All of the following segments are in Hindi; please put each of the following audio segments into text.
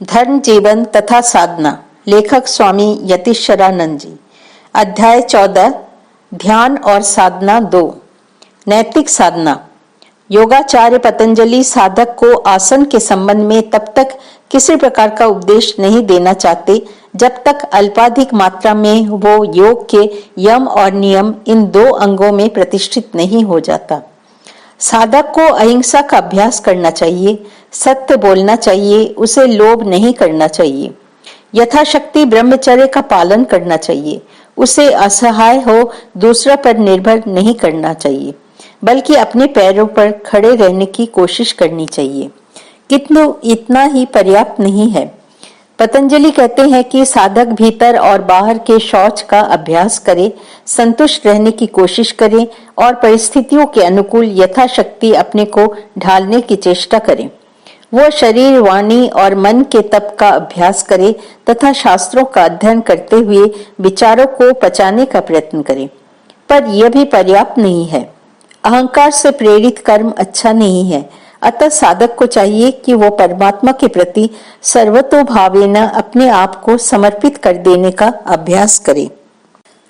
धर्म जीवन तथा साधना, लेखक स्वामी यतीश्वरानंद जी। अध्याय 14, ध्यान और साधना 2। नैतिक साधना। योगाचार्य पतंजलि साधक को आसन के संबंध में तब तक किसी प्रकार का उपदेश नहीं देना चाहते जब तक अल्पाधिक मात्रा में वो योग के यम और नियम इन दो अंगों में प्रतिष्ठित नहीं हो जाता। साधक को अहिंसा का अभ्यास करना चाहिए, सत्य बोलना चाहिए, उसे लोभ नहीं करना चाहिए, यथाशक्ति ब्रह्मचर्य का पालन करना चाहिए, उसे असहाय हो दूसरा पर निर्भर नहीं करना चाहिए, बल्कि अपने पैरों पर खड़े रहने की कोशिश करनी चाहिए। किंतु इतना ही पर्याप्त नहीं है। पतंजलि कहते हैं कि साधक भीतर और बाहर के शौच का अभ्यास करे, संतुष्ट रहने की कोशिश करे और परिस्थितियों के अनुकूल यथाशक्ति अपने को ढालने की चेष्टा करे। वो शरीर, वाणी और मन के तप का अभ्यास करे तथा शास्त्रों का अध्ययन करते हुए विचारों को पचाने का प्रयत्न करे। पर यह भी पर्याप्त नहीं है। अहंकार से प्रेरित कर्म अच्छा नहीं है। अतः साधक को चाहिए कि वो परमात्मा के प्रति सर्वतोभावेन अपने आप को समर्पित कर देने का अभ्यास करे।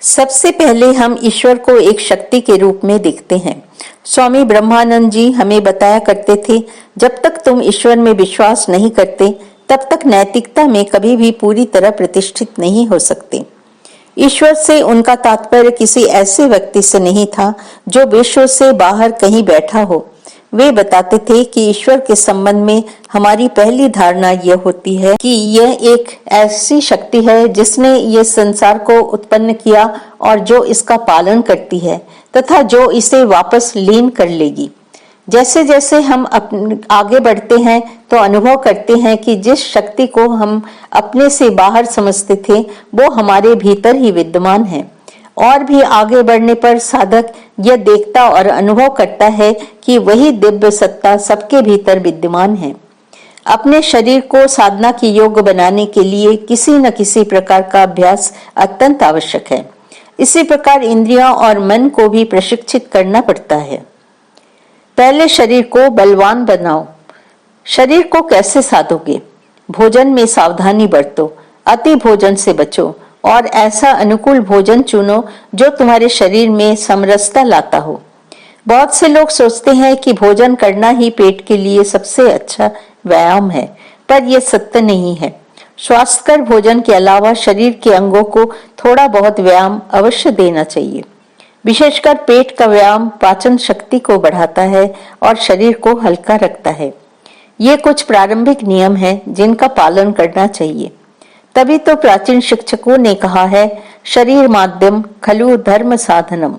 सबसे पहले हम ईश्वर को एक शक्ति के रूप में देखते हैं। स्वामी ब्रह्मानंद जी हमें बताया करते थे, जब तक तुम ईश्वर में विश्वास नहीं करते तब तक नैतिकता में कभी भी पूरी तरह प्रतिष्ठित नहीं हो सकते। ईश्वर से उनका तात्पर्य किसी ऐसे व्यक्ति से नहीं था जो विश्व से बाहर कहीं बैठा हो। वे बताते थे कि ईश्वर के संबंध में हमारी पहली धारणा यह होती है कि यह एक ऐसी शक्ति है जिसने ये संसार को उत्पन्न किया और जो इसका पालन करती है तथा जो इसे वापस लीन कर लेगी। जैसे जैसे हम आगे बढ़ते हैं तो अनुभव करते हैं कि जिस शक्ति को हम अपने से बाहर समझते थे वो हमारे भीतर ही विद्यमान है। और भी आगे बढ़ने पर साधक यह देखता और अनुभव करता है कि वही दिव्य सत्ता सबके भीतर विद्यमान है। अपने शरीर को साधना के योग्य बनाने के लिए किसी न किसी प्रकार का अभ्यास अत्यंत आवश्यक है। इसी प्रकार इंद्रियों और मन को भी प्रशिक्षित करना पड़ता है। पहले शरीर को बलवान बनाओ। शरीर को कैसे साधोगे? भोजन में सावधानी बरतो, अति भोजन से बचो और ऐसा अनुकूल भोजन चुनो जो तुम्हारे शरीर में समरसता लाता हो। बहुत से लोग सोचते हैं कि भोजन करना ही पेट के लिए सबसे अच्छा व्यायाम है, पर यह सत्य नहीं है। स्वास्थ्यकर भोजन के अलावा शरीर के अंगों को थोड़ा बहुत व्यायाम अवश्य देना चाहिए। विशेषकर पेट का व्यायाम पाचन शक्ति को बढ़ाता है और शरीर को हल्का रखता है। ये कुछ प्रारंभिक नियम हैं जिनका पालन करना चाहिए। तभी तो प्राचीन शिक्षकों ने कहा है, शरीर माध्यम खलु धर्म साधनम।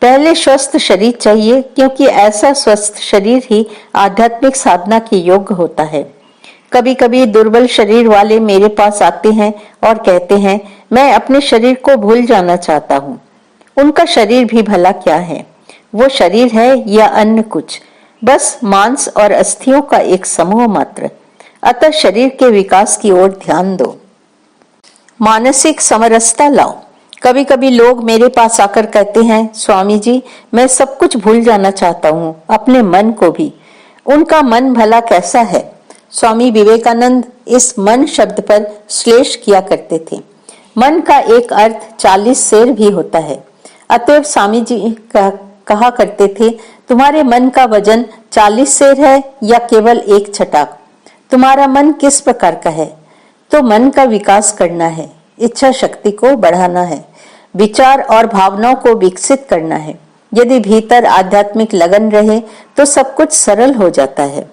पहले स्वस्थ शरीर चाहिए, क्योंकि ऐसा स्वस्थ शरीर ही आध्यात्मिक साधना के योग्य होता है। कभी कभी दुर्बल शरीर वाले मेरे पास आते हैं और कहते हैं, मैं अपने शरीर को भूल जाना चाहता हूँ। उनका शरीर भी भला क्या है? वो शरीर है या अन्य कुछ? बस मांस और अस्थियों का एक समूह मात्र। अतः शरीर के विकास की ओर ध्यान दो। मानसिक समरसता लाओ। कभी कभी लोग मेरे पास आकर कहते हैं, स्वामी जी मैं सब कुछ भूल जाना चाहता हूँ, अपने मन को भी। उनका मन भला कैसा है? स्वामी विवेकानंद इस मन शब्द पर श्लेष किया करते थे। मन का एक अर्थ 40 सेर भी होता है। अतएव स्वामी जी कहा करते थे, तुम्हारे मन का वजन 40 सेर है या केवल एक छटाक? तुम्हारा मन किस प्रकार का है? तो मन का विकास करना है, इच्छा शक्ति को बढ़ाना है, विचार और भावनाओं को विकसित करना है। यदि भीतर आध्यात्मिक लगन रहे तो सब कुछ सरल हो जाता है।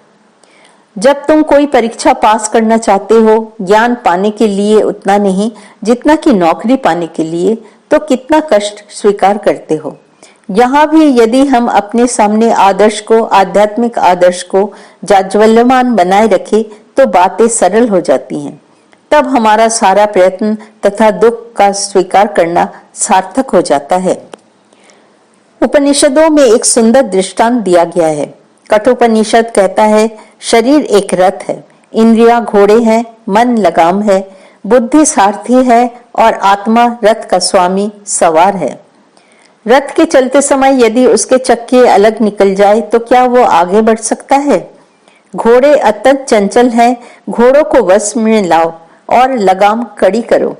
जब तुम कोई परीक्षा पास करना चाहते हो, ज्ञान पाने के लिए उतना नहीं जितना कि नौकरी पाने के लिए, तो कितना कष्ट स्वीकार करते हो। यहाँ भी यदि हम अपने सामने आदर्श को, आध्यात्मिक आदर्श को जाज्वल्यमान बनाए रखें तो बातें सरल हो जाती हैं। तब हमारा सारा प्रयत्न तथा दुख का स्वीकार करना सार्थक हो जाता है। उपनिषदों में एक सुंदर दृष्टांत दिया गया है। कठोपनिषद कहता है, शरीर एक रथ है, इंद्रियां घोड़े हैं, मन लगाम है, बुद्धि सारथी है और आत्मा रथ का स्वामी सवार है। रथ के चलते समय यदि उसके चक्के अलग निकल जाए तो क्या वो आगे बढ़ सकता है? घोड़े अत्यंत चंचल हैं, घोड़ों को वश में लाओ और लगाम कड़ी करो।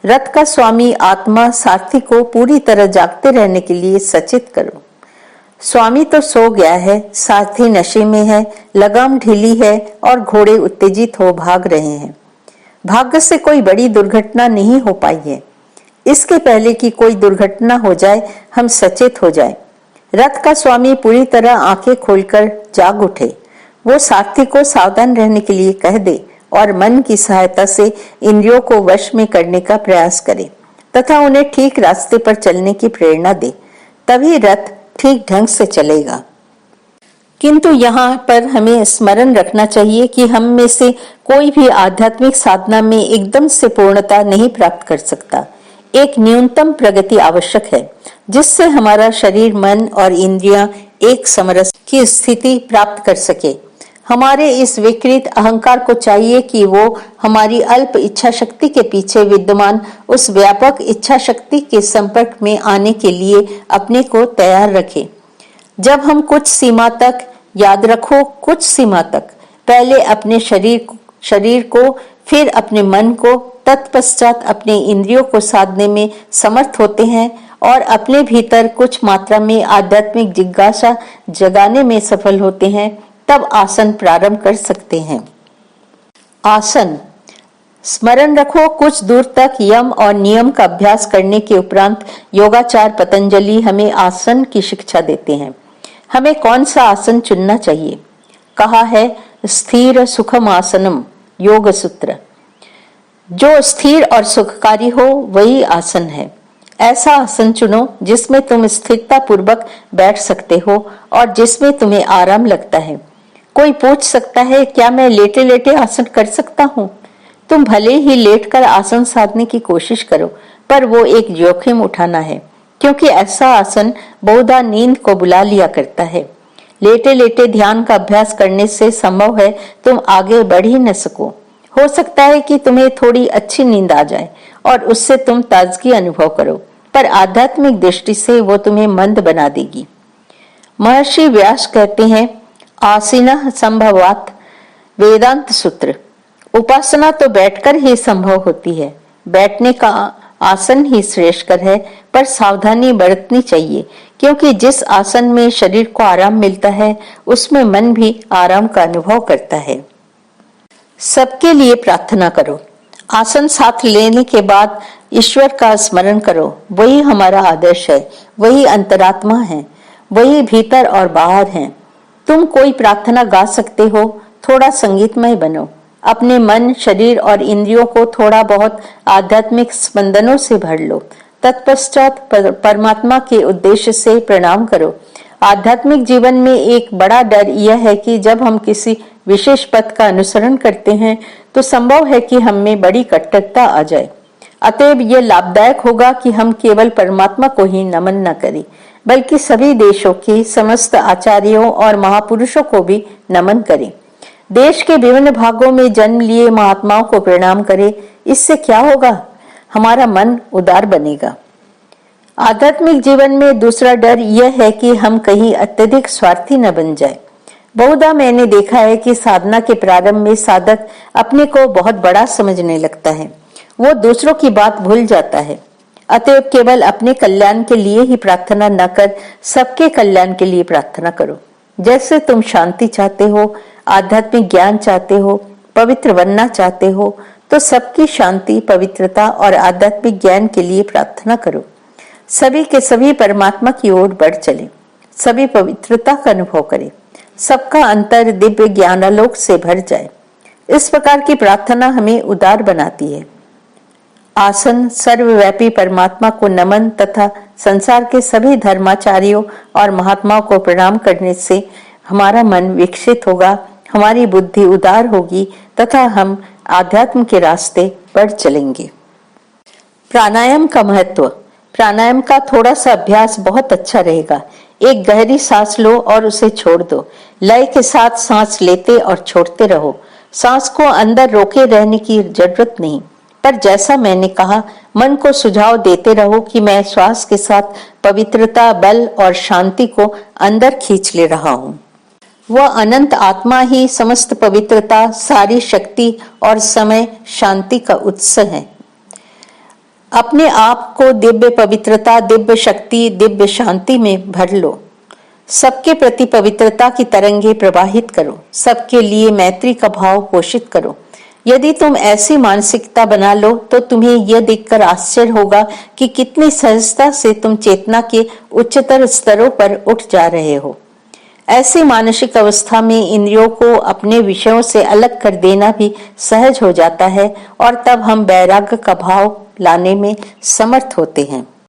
रथ का स्वामी आत्मा सारथी को पूरी तरह जागते रहने के लिए सचेत करो। स्वामी तो सो गया है, सारथी नशे में है, लगाम ढीली है और घोड़े उत्तेजित हो भाग रहे हैं। भाग्य से कोई बड़ी दुर्घटना नहीं हो पाई है। इसके पहले कि कोई दुर्घटना हो जाए, हम सचेत हो जाए। रथ का स्वामी पूरी तरह आंखें खोलकर जाग उठे। वो सारथी को सावधान रहने के लिए कह दे और मन की सहायता से इंद्रियों को वश में करने का प्रयास करे तथा उन्हें ठीक रास्ते पर चलने की प्रेरणा दे। तभी रथ ठीक ढंग से चलेगा। किंतु यहाँ पर हमें स्मरण रखना चाहिए कि हम में से कोई भी आध्यात्मिक साधना में एकदम से पूर्णता नहीं प्राप्त कर सकता। एक न्यूनतम प्रगति आवश्यक है जिससे हमारा शरीर, मन और इंद्रियां एक समरस की स्थिति प्राप्त कर सके। हमारे इस विकृत अहंकार को चाहिए कि वो हमारी अल्प इच्छा शक्ति के पीछे विद्यमान उस व्यापक इच्छा शक्ति के संपर्क में आने के लिए अपने को तैयार रखे। जब हम कुछ सीमा तक, याद रखो कुछ सीमा तक, पहले अपने शरीर को, फिर अपने मन को, तत्पश्चात अपने इंद्रियों को साधने में समर्थ होते हैं और अपने भीतर कुछ मात्रा में आध्यात्मिक जिज्ञासा जगाने में सफल होते हैं, तब आसन प्रारंभ कर सकते हैं। आसन स्मरण रखो, कुछ दूर तक यम और नियम का अभ्यास करने के उपरांत योगाचार्य पतंजलि हमें आसन की शिक्षा देते हैं। हमें कौन सा आसन चुनना चाहिए? कहा है स्थिर सुखम आसनम, योग सूत्र। जो स्थिर और सुखकारी हो वही आसन है। ऐसा आसन चुनो जिसमें तुम स्थिरता पूर्वक बैठ सकते हो और जिसमें तुम्हें आराम लगता है। कोई पूछ सकता है, क्या मैं लेटे लेटे आसन कर सकता हूँ? तुम भले ही लेटकर आसन साधने की कोशिश करो, पर वो एक जोखिम उठाना है, क्योंकि ऐसा आसन बहुधा नींद को बुला लिया करता है। लेटे लेटे ध्यान का अभ्यास करने से संभव है तुम आगे बढ़ ही न सको। हो सकता है कि तुम्हें थोड़ी अच्छी नींद आ जाए और उससे तुम ताजगी अनुभव करो, पर आध्यात्मिक दृष्टि से वो तुम्हें मंद बना देगी। महर्षि व्यास कहते हैं, आसीनः संभवात, वेदांत सूत्र। उपासना तो बैठकर ही संभव होती है। बैठने का आसन ही श्रेष्ठकर है, पर सावधानी बरतनी चाहिए, क्योंकि जिस आसन में शरीर को आराम मिलता है उसमें मन भी आराम का अनुभव करता है। सबके लिए प्रार्थना करो। आसन साथ लेने के बाद ईश्वर का स्मरण करो। वही हमारा आदर्श है, वही अंतरात्मा है, वही भीतर और बाहर है। तुम कोई प्रार्थना गा सकते हो, थोड़ा संगीतमय बनो। अपने मन, शरीर और इंद्रियों को थोड़ा बहुत आध्यात्मिक स्पंदनों से भर लो। तत्पश्चात परमात्मा के उद्देश्य से प्रणाम करो। आध्यात्मिक जीवन में एक बड़ा डर यह है कि जब हम किसी विशेष पथ का अनुसरण करते हैं तो संभव है कि हम में बड़ी कट्टरता आ जाए। अतएव यह लाभदायक होगा कि हम केवल परमात्मा को ही नमन न करें, बल्कि सभी देशों के समस्त आचार्यों और महापुरुषों को भी नमन करें। देश के विभिन्न भागों में जन्म लिए महात्माओं को प्रणाम करें। इससे क्या होगा? हमारा मन उदार बनेगा। आध्यात्मिक जीवन में दूसरा डर यह है कि हम कहीं अत्यधिक स्वार्थी न बन जाए। बहुधा मैंने देखा है कि साधना के प्रारंभ में साधक अपने को बहुत बड़ा समझने लगता है। वो दूसरों की बात भूल जाता है। अतएव केवल अपने कल्याण के लिए ही प्रार्थना न कर, सबके कल्याण के लिए प्रार्थना करो। जैसे तुम शांति चाहते हो, आध्यात्मिक ज्ञान चाहते हो, पवित्र बनना चाहते हो, तो सबकी शांति, पवित्रता और आध्यात्मिक ज्ञान के लिए प्रार्थना करो। सभी के सभी परमात्मा की ओर बढ़ चले, सभी पवित्रता का अनुभव करें, सबका अंतर दिव्य ज्ञानालोक से भर जाए। इस प्रकार की प्रार्थना हमें उदार बनाती है। आसन सर्वव्यापी परमात्मा को नमन तथा संसार के सभी धर्माचार्यों और महात्माओं को प्रणाम करने से हमारा मन विकसित होगा, हमारी बुद्धि उदार होगी तथा हम आध्यात्म के रास्ते पर चलेंगे। प्राणायाम का महत्व। प्राणायाम का थोड़ा सा अभ्यास बहुत अच्छा रहेगा। एक गहरी सांस लो और उसे छोड़ दो। लय के साथ सांस लेते और छोड़ते रहो। सांस को अंदर रोके रहने की जरूरत नहीं, पर जैसा मैंने कहा, मन को सुझाव देते रहो कि मैं श्वास के साथ पवित्रता, बल और शांति को अंदर खींच ले रहा हूँ। वह अनंत आत्मा ही समस्त पवित्रता, सारी शक्ति और समय, शांति का उत्स है। अपने आप को दिव्य पवित्रता, दिव्य शक्ति, दिव्य शांति में भर लो। सबके प्रति पवित्रता की तरंगे प्रवाहित करो। सबके लिए मैत्री का भाव पोषित करो। यदि तुम ऐसी मानसिकता बना लो तो तुम्हें यह देखकर आश्चर्य होगा कि कितनी सहजता से तुम चेतना के उच्चतर स्तरों पर उठ जा रहे हो। ऐसी मानसिक अवस्था में इंद्रियों को अपने विषयों से अलग कर देना भी सहज हो जाता है और तब हम वैराग्य का भाव लाने में समर्थ होते हैं।